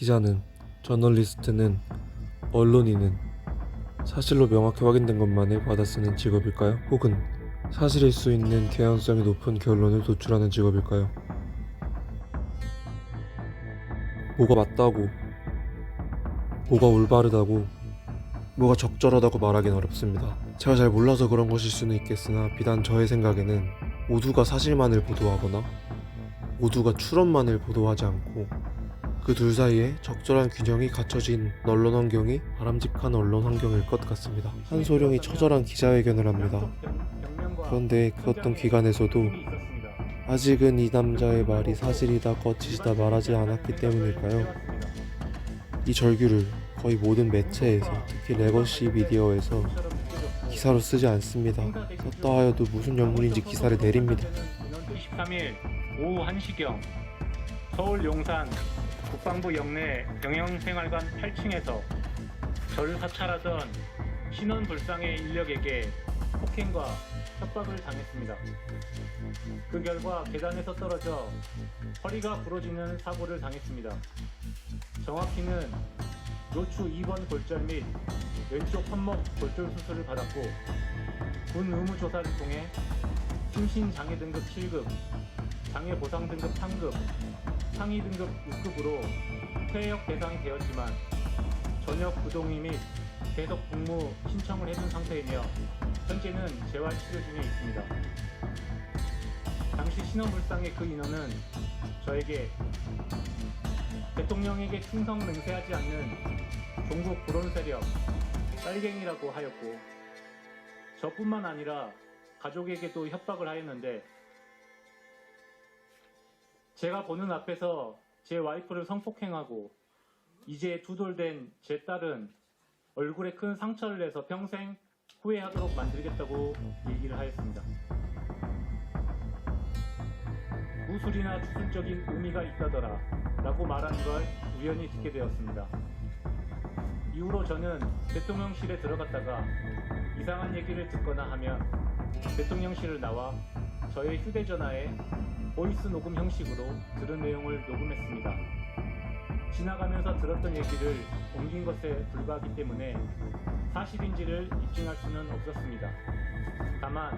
기자는, 저널리스트는, 언론인은 사실로 명확히 확인된 것만을 받아쓰는 직업일까요? 혹은 사실일 수 있는 개연성이 높은 결론을 도출하는 직업일까요? 뭐가 맞다고, 뭐가 올바르다고, 뭐가 적절하다고 말하기는 어렵습니다. 제가 잘 몰라서 그런 것일 수는 있겠으나 비단 저의 생각에는 모두가 사실만을 보도하거나 모두가 추론만을 보도하지 않고 그 둘 사이에 적절한 균형이 갖춰진 언론 환경이 바람직한 언론 환경일 것 같습니다. 한소룡이 처절한 기자회견을 합니다. 그런데 그 어떤 기관에서도 아직은 이 남자의 말이 사실이다 거짓이다 말하지 않았기 때문일까요? 이 절규를 거의 모든 매체에서, 특히 레거시 미디어에서 기사로 쓰지 않습니다. 썼다 하여도 무슨 영문인지 기사를 내립니다. 23일 오후 1시경 서울 용산 국방부 영내 경영생활관 8층에서 저를 사찰하던 신원불상의 인력에게 폭행과 협박을 당했습니다. 그 결과 계단에서 떨어져 허리가 부러지는 사고를 당했습니다. 정확히는 요추 2번 골절 및 왼쪽 손목 골절 수술을 받았고 군 의무조사를 통해 심신장애 등급 7급, 장애 보상 등급 3급, 상위 등급 6급으로 퇴역 대상이 되었지만 전역 부동의 및 계속 복무 신청을 해둔 상태이며 현재는 재활 치료 중에 있습니다. 당시 신원불상의 그 인원은 저에게 대통령에게 충성 맹세하지 않는 종북 불온 세력 빨갱이라고 하였고 저뿐만 아니라 가족에게도 협박을 하였는데 제가 보는 앞에서 제 와이프를 성폭행하고 이제 2돌 된 제 딸은 얼굴에 큰 상처를 내서 평생 후회하도록 만들겠다고 얘기를 하였습니다. 무술이나 주술적인 의미가 있다더라 라고 말하는 걸 우연히 듣게 되었습니다. 이후로 저는 대통령실에 들어갔다가 이상한 얘기를 듣거나 하면 대통령실을 나와 저의 휴대전화에 보이스 녹음 형식으로 들은 내용을 녹음했습니다. 지나가면서 들었던 얘기를 옮긴 것에 불과하기 때문에 사실인지를 입증할 수는 없었습니다. 다만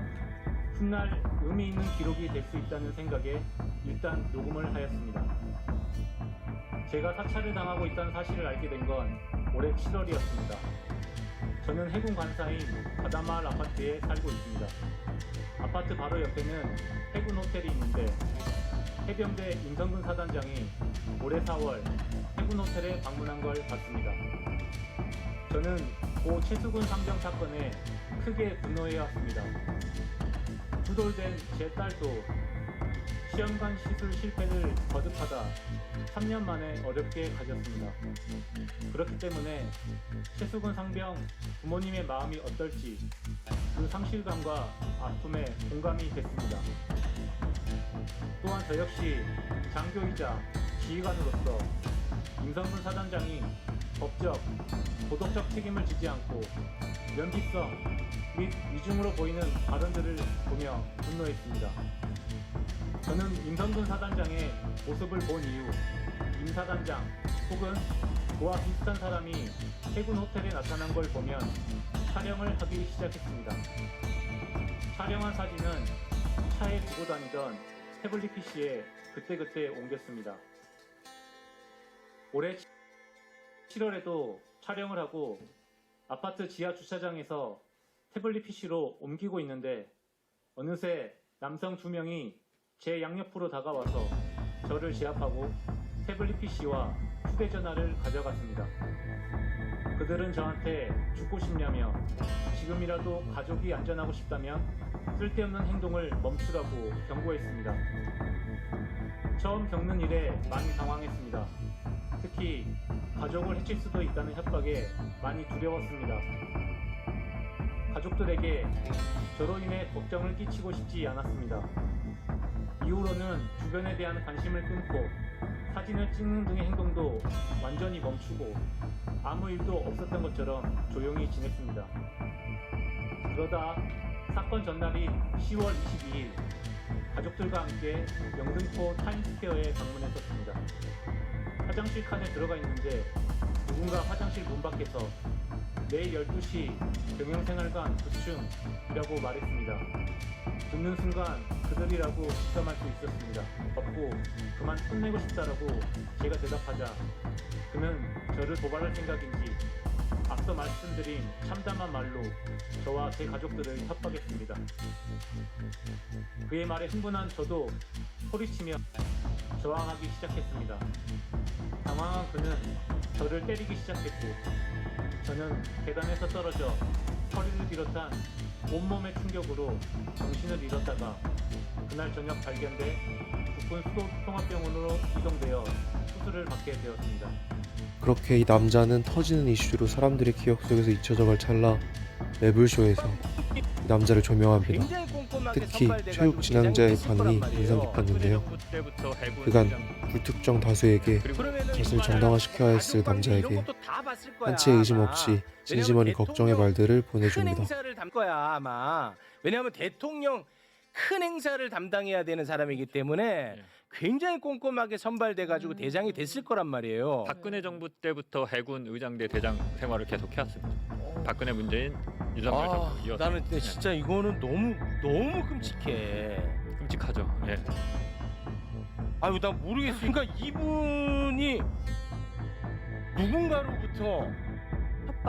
훗날 의미 있는 기록이 될 수 있다는 생각에 일단 녹음을 하였습니다. 제가 사찰을 당하고 있다는 사실을 알게 된 건 올해 7월이었습니다. 저는 해군 관사인 바다마을 아파트에 살고 있습니다. 아파트 바로 옆에는 해군 호텔이 있는데 해병대 임성근 사단장이 올해 4월 해군 호텔에 방문한 걸 봤습니다. 저는 고 최수근 상병 사건에 크게 분노해왔습니다. 2돌 된 제 딸도 시험관 시술 실패를 거듭하다 3년 만에 어렵게 가졌습니다. 그렇기 때문에 최수근 상병 부모님의 마음이 어떨지 그 상실감과 아픔에 공감이 됐습니다. 또한 저 역시 장교이자 지휘관으로서 임성근 사단장이 법적, 도덕적 책임을 지지 않고 연기성 및 위중으로 보이는 발언들을 보며 분노했습니다. 저는 임성근 사단장의 모습을 본 이후 임 사단장 혹은 그와 비슷한 사람이 해군 호텔에 나타난 걸 보면 촬영을 하기 시작했습니다. 촬영한 사진은 차에 두고 다니던 태블릿 PC에 그때그때 옮겼습니다. 올해 7월에도 촬영을 하고 아파트 지하 주차장에서 태블릿 PC로 옮기고 있는데 어느새 남성 2명이 제 양옆으로 다가와서 저를 제압하고 태블릿 PC와 휴대전화를 가져갔습니다. 그들은 저한테 죽고 싶냐며 지금이라도 가족이 안전하고 싶다면 쓸데없는 행동을 멈추라고 경고했습니다. 처음 겪는 일에 많이 당황했습니다. 특히 가족을 해칠 수도 있다는 협박에 많이 두려웠습니다. 가족들에게 저로 인해 걱정을 끼치고 싶지 않았습니다. 이후로는 주변에 대한 관심을 끊고 사진을 찍는 등의 행동도 완전히 멈추고 아무 일도 없었던 것처럼 조용히 지냈습니다. 그러다 사건 전날인 10월 22일 가족들과 함께 영등포 타임스퀘어에 방문했었습니다. 화장실 칸에 들어가 있는데 누군가 화장실 문 밖에서 내일 12시 경영생활관 9층이라고 말했습니다. 듣는 순간 그들이라고 직감할 수 있었습니다. 덥고 그만 혼내고 싶다라고 제가 대답하자 그는 저를 도발할 생각인지 앞서 말씀드린 참담한 말로 저와 제 가족들을 협박했습니다. 그의 말에 흥분한 저도 소리치며 저항하기 시작했습니다. 당황한 그는 저를 때리기 시작했고 저는 계단에서 떨어져 허리를 비롯한 온몸의 충격으로 정신을 잃었다가 그날 저녁 발견돼 국군 수도통합병원으로 이동되어 수술을 받게 되었습니다. 그렇게 이 남자는 터지는 이슈로 사람들의 기억 속에서 잊혀져갈 찰나 매불쇼에서 이 남자를 조명합니다. 굉장히 꼼꼼하게 특히 선발돼가지고 체육 진행자의 대장이 됐을 반응이 거란 인상 말이에요. 깊었는데요. 그때부터 그간 불특정 다수에게 그러면은 젖을 이거 정당화시켜야 했을 가족 관계 이런 남자에게 것도 다 봤을 거야, 한치의 의심 아마. 없이 왜냐면 진심어린 걱정의 대통령 말들을 큰 보내줍니다. 행사를 담 거야 아마. 왜냐하면 대통령 큰 행사를 담당해야 되는 사람이기 때문에 굉장히 꼼꼼하게 선발돼가지고 대장이 됐을 거란 말이에요. 박근혜 정부 때부터 해군 의장대 대장 생활을 계속 해왔습니다. 박근혜 문재인 윤석열 정부 이어서 나는 근데 진짜 이거는 너무 끔찍해. 끔찍하죠. 예. 아유 나 모르겠어. 그러니까 이분이 누군가로부터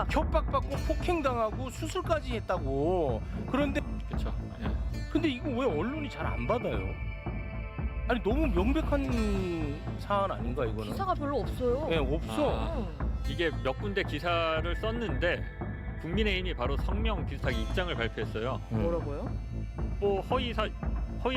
협박받고 폭행당하고 수술까지 했다고. 그런데 그렇죠. 예. 근데 이거 왜 언론이 잘 안 받아요? 아니 너무 명백한 사안 아닌가 이거는? 기사가 별로 없어요. 예, 없어. 이게 몇 군데 기사를 썼는데 국민의힘이 바로 성명 비슷하게 입장을 발표했어요. 뭐라고요? 뭐 허위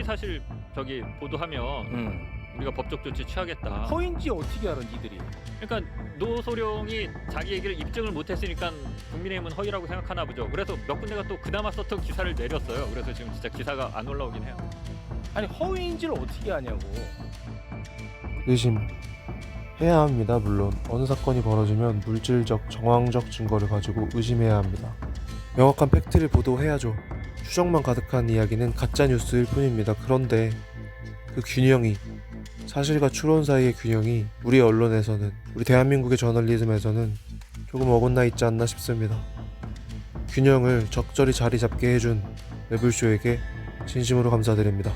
사실 저기 보도하면 우리가 법적 조치 취하겠다. 허인지 어떻게 알아 니들이? 그러니까 노소룡이 자기 얘기를 입증을 못했으니까 국민의힘은 허위라고 생각하나 보죠. 그래서 몇 군데가 또 그나마 썼던 기사를 내렸어요. 그래서 지금 진짜 기사가 안 올라오긴 해요. 아니 허위인지를 어떻게 아냐고. 의심해야 합니다. 물론 어느 사건이 벌어지면 물질적, 정황적 증거를 가지고 의심해야 합니다. 명확한 팩트를 보도해야죠. 추정만 가득한 이야기는 가짜 뉴스일 뿐입니다. 그런데 그 균형이 사실과 추론 사이의 균형이 우리 언론에서는 우리 대한민국의 저널리즘에서는 조금 어긋나 있지 않나 싶습니다. 균형을 적절히 자리 잡게 해준 매불쇼에게 진심으로 감사드립니다.